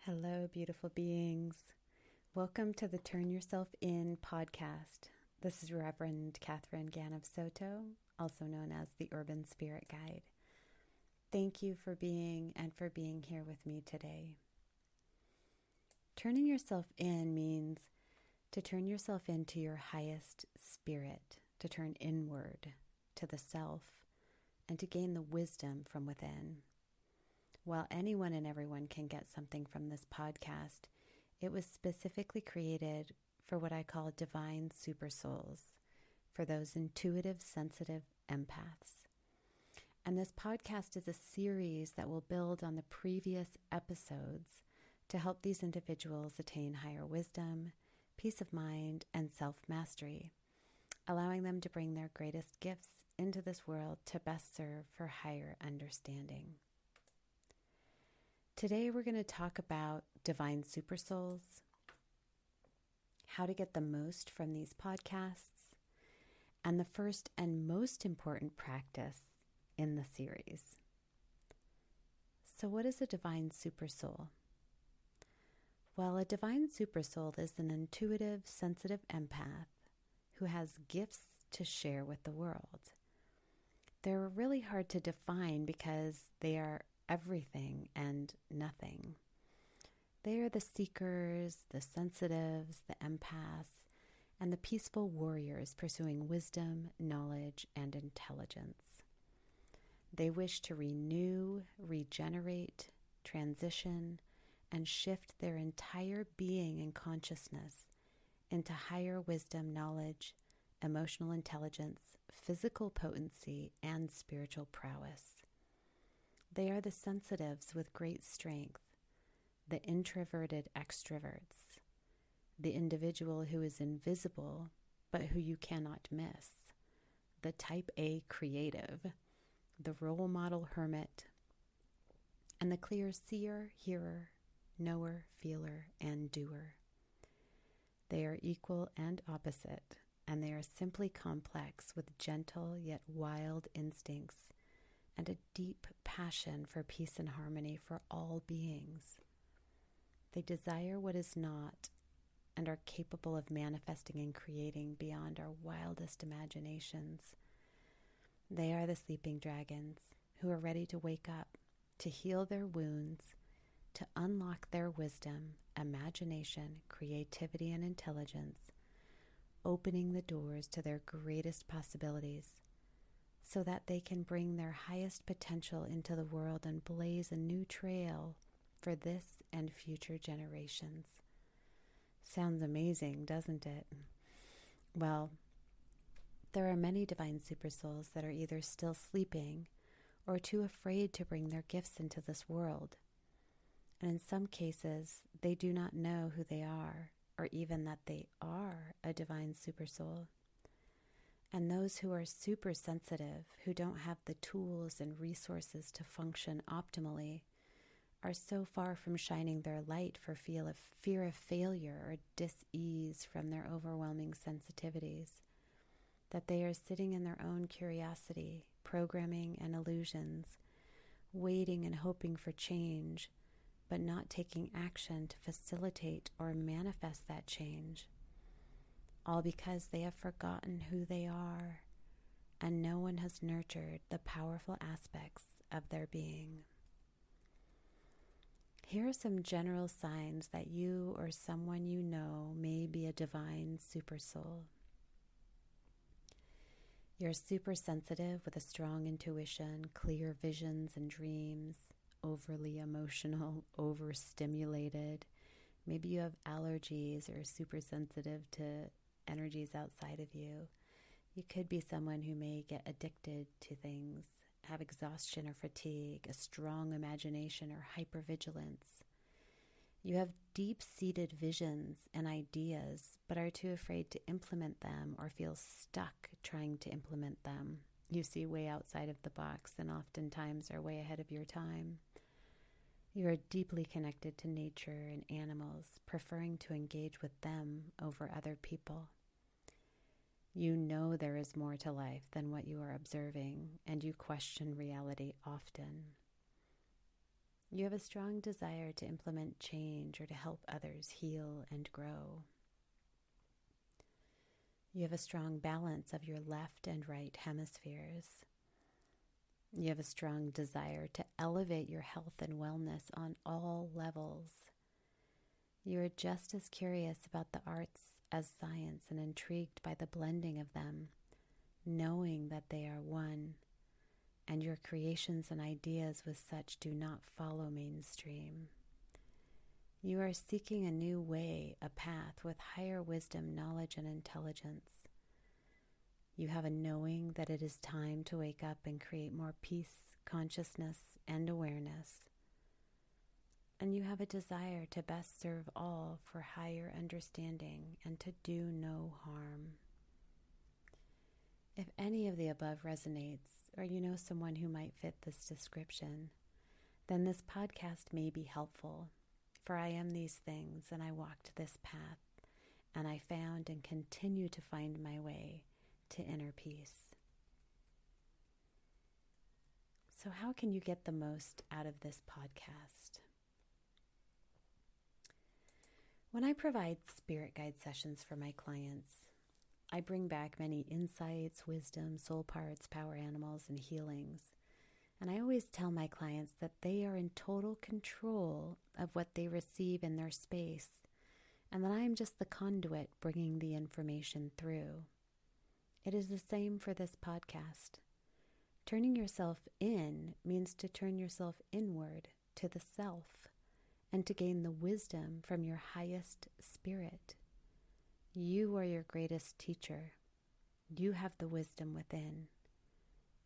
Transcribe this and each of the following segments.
Hello, beautiful beings. Welcome to the Turn Yourself In podcast. This is Reverend Katherine Ganev Soto, also known as the Urban Spirit Guide. Thank you for being here with me today. Turning yourself in means to turn yourself into your highest spirit, to turn inward to the self, and to gain the wisdom from within. While anyone and everyone can get something from this podcast, it was specifically created for what I call divine super souls, for those intuitive sensitive empaths. And this podcast is a series that will build on the previous episodes to help these individuals attain higher wisdom, peace of mind, and self-mastery, allowing them to bring their greatest gifts into this world to best serve for higher understanding. Today we're going to talk about divine super souls, how to get the most from these podcasts, and the first and most important practice in the series. So what is a divine super soul? Well, a divine super soul is an intuitive, sensitive empath who has gifts to share with the world. They're really hard to define because they are everything and nothing. They are the seekers, the sensitives, the empaths, and the peaceful warriors pursuing wisdom, knowledge, and intelligence. They wish to renew, regenerate, transition, and shift their entire being and consciousness into higher wisdom, knowledge, emotional intelligence, physical potency, and spiritual prowess. They are the sensitives with great strength, the introverted extroverts, the individual who is invisible but who you cannot miss, the type A creative, the role model hermit, and the clear seer, hearer, knower, feeler, and doer. They are equal and opposite, and they are simply complex with gentle yet wild instincts and a deep passion for peace and harmony for all beings. They desire what is not and are capable of manifesting and creating beyond our wildest imaginations. They are the sleeping dragons who are ready to wake up, to heal their wounds, to unlock their wisdom, imagination, creativity, and intelligence, opening the doors to their greatest possibilities, so that they can bring their highest potential into the world and blaze a new trail for this and future generations. Sounds amazing, doesn't it? Well, there are many divine super souls that are either still sleeping or too afraid to bring their gifts into this world. And in some cases, they do not know who they are, or even that they are a divine super soul. And those who are super sensitive, who don't have the tools and resources to function optimally, are so far from shining their light for fear of failure or dis-ease from their overwhelming sensitivities, that they are sitting in their own curiosity, programming and illusions, waiting and hoping for change, but not taking action to facilitate or manifest that change. All because they have forgotten who they are, and no one has nurtured the powerful aspects of their being. Here are some general signs that you or someone you know may be a divine super soul. You're super sensitive with a strong intuition, clear visions and dreams, overly emotional, overstimulated. Maybe you have allergies or super sensitive to energies outside of you. You could be someone who may get addicted to things, have exhaustion or fatigue, a strong imagination or hypervigilance. You have deep-seated visions and ideas, but are too afraid to implement them or feel stuck trying to implement them. You see way outside of the box and oftentimes are way ahead of your time. You are deeply connected to nature and animals, preferring to engage with them over other people. You know there is more to life than what you are observing, and you question reality often. You have a strong desire to implement change or to help others heal and grow. You have a strong balance of your left and right hemispheres. You have a strong desire to elevate your health and wellness on all levels. You are just as curious about the arts as science and intrigued by the blending of them, knowing that they are one, and your creations and ideas with such do not follow mainstream. You are seeking a new way, a path with higher wisdom, knowledge, and intelligence. You have a knowing that it is time to wake up and create more peace, consciousness, and awareness. And you have a desire to best serve all for higher understanding and to do no harm. If any of the above resonates, or you know someone who might fit this description, then this podcast may be helpful. For I am these things, and I walked this path, and I found and continue to find my way to inner peace. So how can you get the most out of this podcast? When I provide spirit guide sessions for my clients, I bring back many insights, wisdom, soul parts, power animals, and healings. And I always tell my clients that they are in total control of what they receive in their space, and that I am just the conduit bringing the information through. It is the same for this podcast. Turning yourself in means to turn yourself inward to the self and to gain the wisdom from your highest spirit. You are your greatest teacher. You have the wisdom within.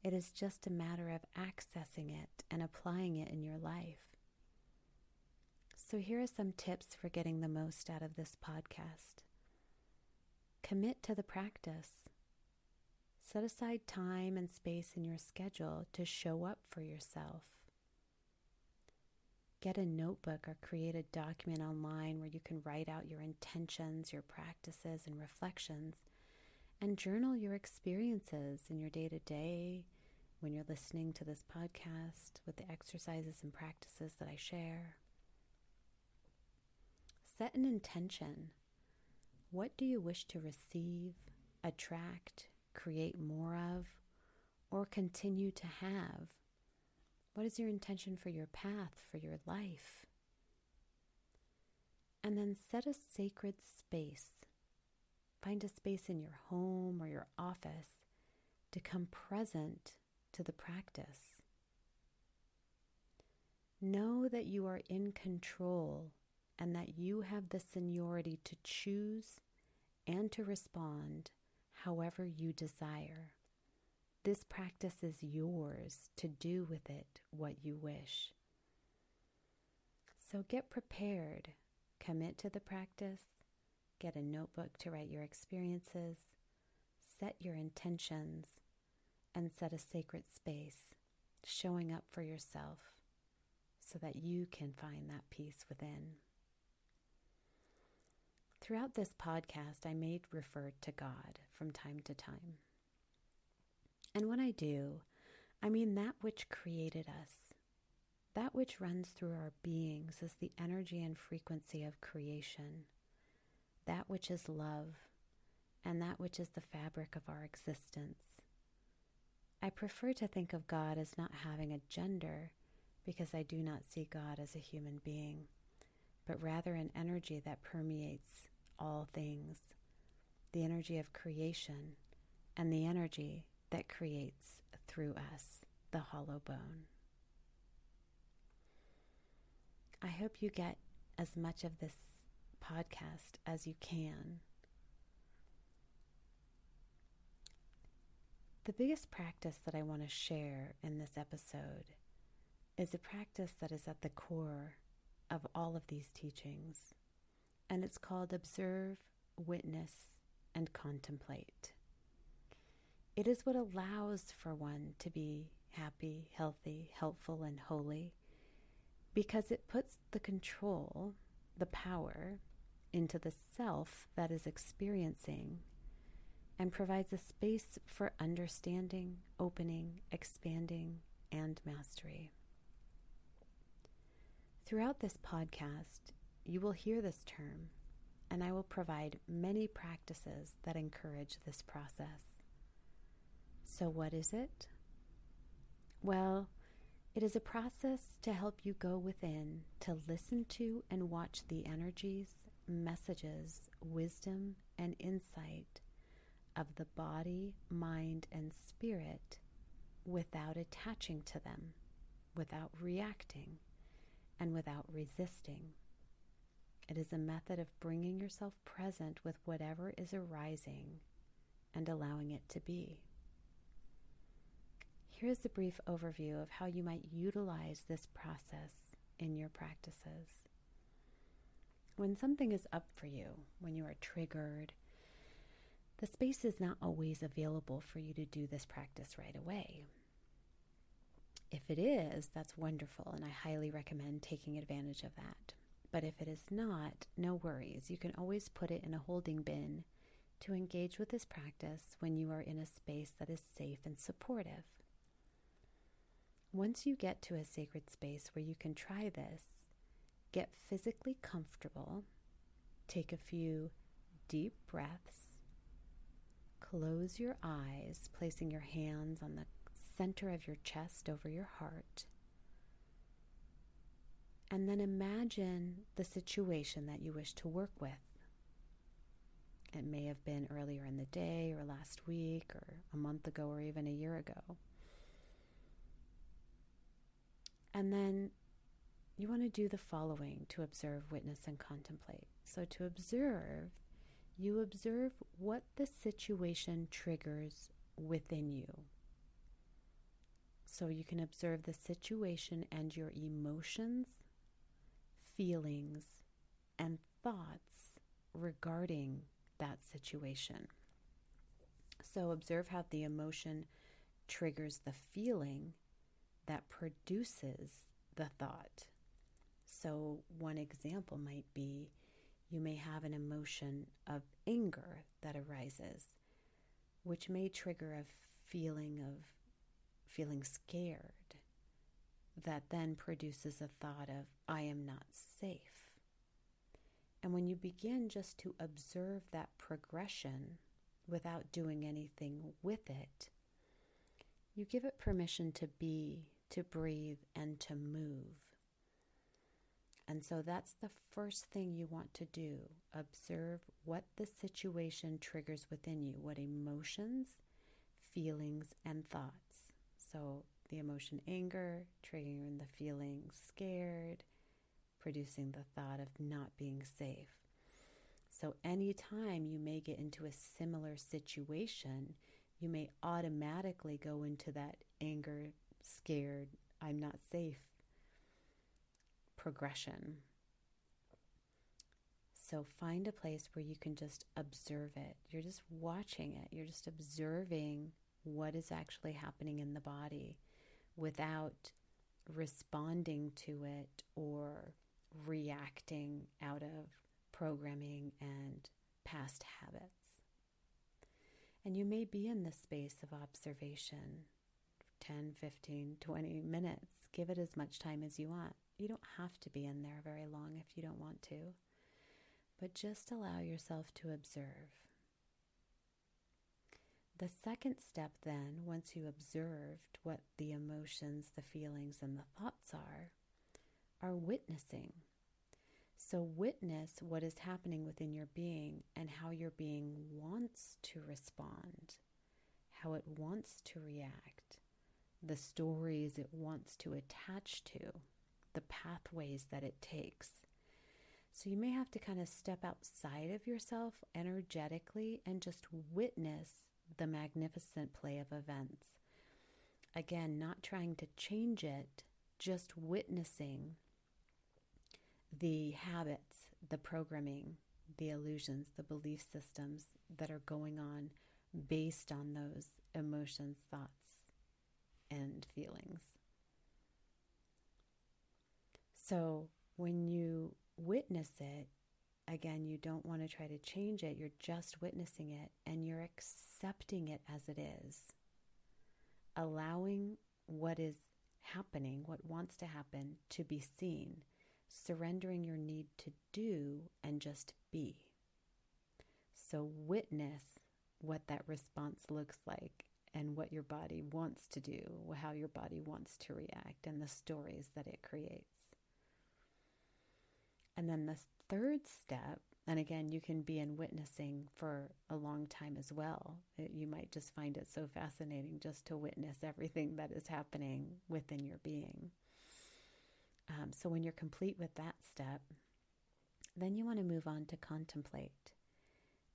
It is just a matter of accessing it and applying it in your life. So here are some tips for getting the most out of this podcast. Commit to the practice. Set aside time and space in your schedule to show up for yourself. Get a notebook or create a document online where you can write out your intentions, your practices, and reflections, and journal your experiences in your day-to-day, when you're listening to this podcast, with the exercises and practices that I share. Set an intention. What do you wish to receive, attract, create more of, or continue to have? What is your intention for your path, for your life? And then set a sacred space. Find a space in your home or your office to come present to the practice. Know that you are in control and that you have the seniority to choose and to respond however you desire. This practice is yours to do with it what you wish. So get prepared. Commit to the practice. Get a notebook to write your experiences. Set your intentions. And set a sacred space, showing up for yourself so that you can find that peace within. Throughout this podcast, I may refer to God from time to time. And when I do, I mean that which created us. That which runs through our beings is the energy and frequency of creation. That which is love, and that which is the fabric of our existence. I prefer to think of God as not having a gender because I do not see God as a human being, but rather an energy that permeates all things, the energy of creation and the energy that creates through us, the hollow bone. I hope you get as much of this podcast as you can. The biggest practice that I want to share in this episode is a practice that is at the core of all of these teachings, and it's called observe, witness, and contemplate. It is what allows for one to be happy, healthy, helpful, and holy, because it puts the control, the power, into the self that is experiencing and provides a space for understanding, opening, expanding, and mastery. Throughout this podcast, you will hear this term, and I will provide many practices that encourage this process. So what is it? Well, it is a process to help you go within to listen to and watch the energies, messages, wisdom, and insight of the body, mind, and spirit without attaching to them, without reacting, and without resisting. It is a method of bringing yourself present with whatever is arising and allowing it to be. Here's a brief overview of how you might utilize this process in your practices. When something is up for you, when you are triggered, the space is not always available for you to do this practice right away. If it is, that's wonderful, and I highly recommend taking advantage of that. But if it is not, no worries. You can always put it in a holding bin to engage with this practice when you are in a space that is safe and supportive. Once you get to a sacred space where you can try this, get physically comfortable, take a few deep breaths, close your eyes, placing your hands on the center of your chest over your heart, and then imagine the situation that you wish to work with. It may have been earlier in the day or last week or a month ago or even a year ago. And then you want to do the following to observe, witness, and contemplate. So to observe, you observe what the situation triggers within you. So you can observe the situation and your emotions, feelings, and thoughts regarding that situation. So observe how the emotion triggers the feeling that produces the thought. So one example might be you may have an emotion of anger that arises, which may trigger a feeling of feeling scared that then produces a thought of, I am not safe. And when you begin just to observe that progression without doing anything with it, you give it permission to be, to breathe, and to move. And so that's the first thing you want to do. Observe what the situation triggers within you, what emotions, feelings, and thoughts. So the emotion anger, triggering the feeling scared, producing the thought of not being safe. So anytime you may get into a similar situation, you may automatically go into that anger, scared, I'm not safe progression. So find a place where you can just observe it. You're just watching it. You're just observing what is actually happening in the body without responding to it or reacting out of programming and past habits. And you may be in this space of observation 10, 15, 20 minutes. Give it as much time as you want. You don't have to be in there very long if you don't want to, but just allow yourself to observe. The second step then, once you observed what the emotions, the feelings, and the thoughts are witnessing. So witness what is happening within your being and how your being wants to respond, how it wants to react, the stories it wants to attach to, the pathways that it takes. So you may have to kind of step outside of yourself energetically and just witness the magnificent play of events. Again, not trying to change it, just witnessing the habits, the programming, the illusions, the belief systems that are going on based on those emotions, thoughts, and feelings. So when you witness it, again, you don't want to try to change it. You're just witnessing it and you're accepting it as it is. Allowing what is happening, what wants to happen, to be seen. surrendering your need to do and just be. So witness what that response looks like and what your body wants to do, how your body wants to react, and the stories that it creates. And then the third step, and again, you can be in witnessing for a long time as well. You might just find it so fascinating just to witness everything that is happening within your being. So when you're complete with that step, then you want to move on to contemplate.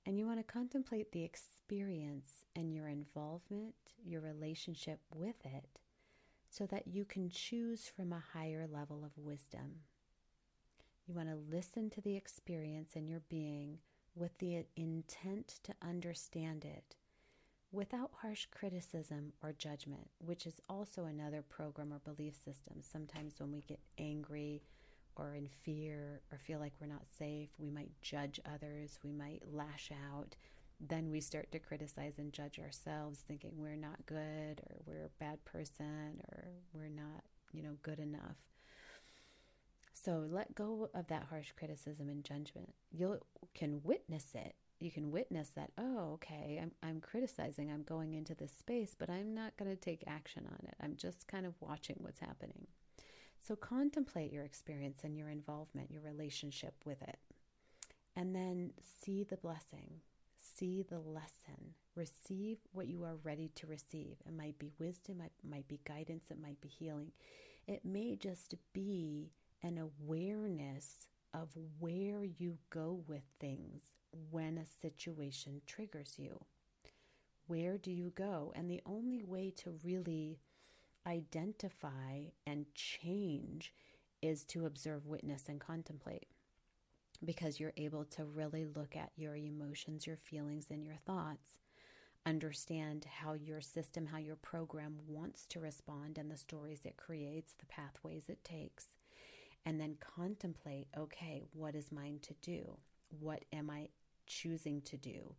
And you want to contemplate the experience and your involvement, your relationship with it, so that you can choose from a higher level of wisdom. You want to listen to the experience in your being with the intent to understand it without harsh criticism or judgment, which is also another program or belief system. Sometimes when we get angry or in fear or feel like we're not safe, we might judge others, we might lash out. Then we start to criticize and judge ourselves, thinking we're not good or we're a bad person or we're not, good enough. So let go of that harsh criticism and judgment. You can witness it. You can witness that, oh, okay, I'm criticizing, I'm going into this space, but I'm not going to take action on it. I'm just kind of watching what's happening. So contemplate your experience and your involvement, your relationship with it. And then see the blessing, see the lesson, receive what you are ready to receive. It might be wisdom, it might be guidance, it might be healing. It may just be an awareness of where you go with things when a situation triggers you. Where do you go? And the only way to really identify and change is to observe, witness, and contemplate, because you're able to really look at your emotions, your feelings, and your thoughts, understand how your system, how your program wants to respond and the stories it creates, the pathways it takes, and then contemplate, okay, what is mine to do? What am I choosing to do?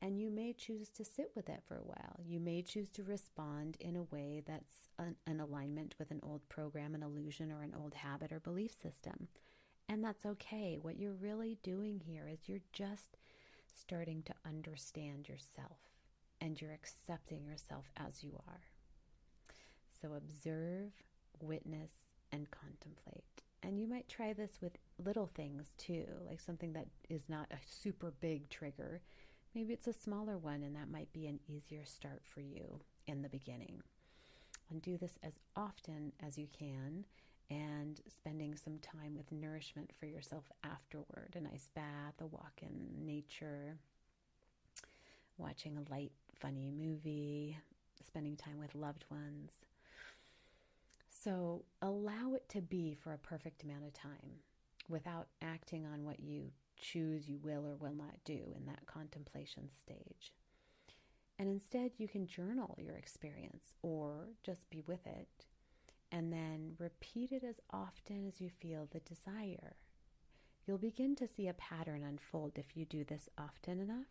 And you may choose to sit with it for a while. You may choose to respond in a way that's an alignment with an old program, an illusion, or an old habit or belief system. And that's okay. What you're really doing here is you're just starting to understand yourself, and you're accepting yourself as you are. So observe, witness, and contemplate. And you might try this with little things too, like something that is not a super big trigger. Maybe it's a smaller one, and that might be an easier start for you in the beginning. And do this as often as you can, and spending some time with nourishment for yourself afterward. A nice bath, a walk in nature, watching a light, funny movie, spending time with loved ones. So allow it to be for a perfect amount of time without acting on what you choose you will or will not do in that contemplation stage. And instead, you can journal your experience or just be with it, and then repeat it as often as you feel the desire. You'll begin to see a pattern unfold if you do this often enough.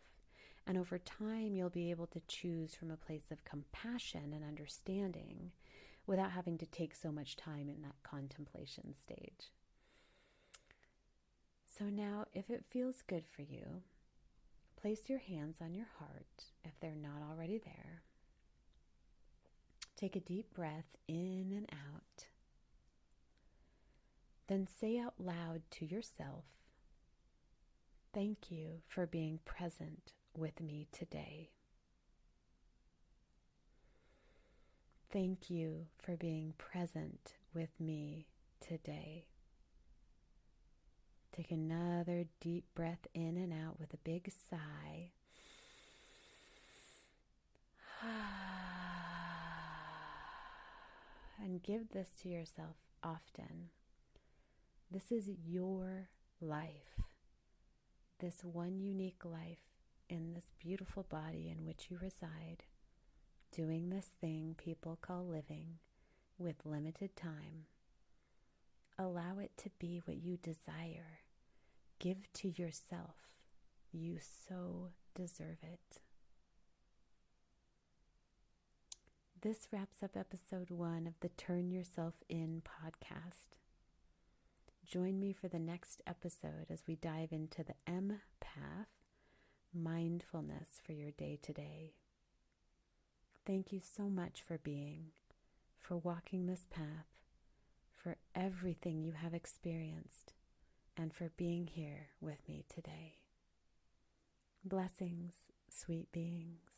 And over time, you'll be able to choose from a place of compassion and understanding without having to take so much time in that contemplation stage. So now, if it feels good for you, place your hands on your heart if they're not already there. Take a deep breath in and out. Then say out loud to yourself, "Thank you for being present with me today. Thank you for being present with me today." Take another deep breath in and out with a big sigh. And give this to yourself often. This is your life. This one unique life in this beautiful body in which you reside, doing this thing people call living with limited time. Allow it to be what you desire. Give to yourself. You so deserve it. This wraps up episode 1 of the Turn Yourself In podcast. Join me for the next episode as we dive into the Empath, mindfulness for your day-to-day. Thank you so much for being, for walking this path, for everything you have experienced, and for being here with me today. Blessings, sweet beings.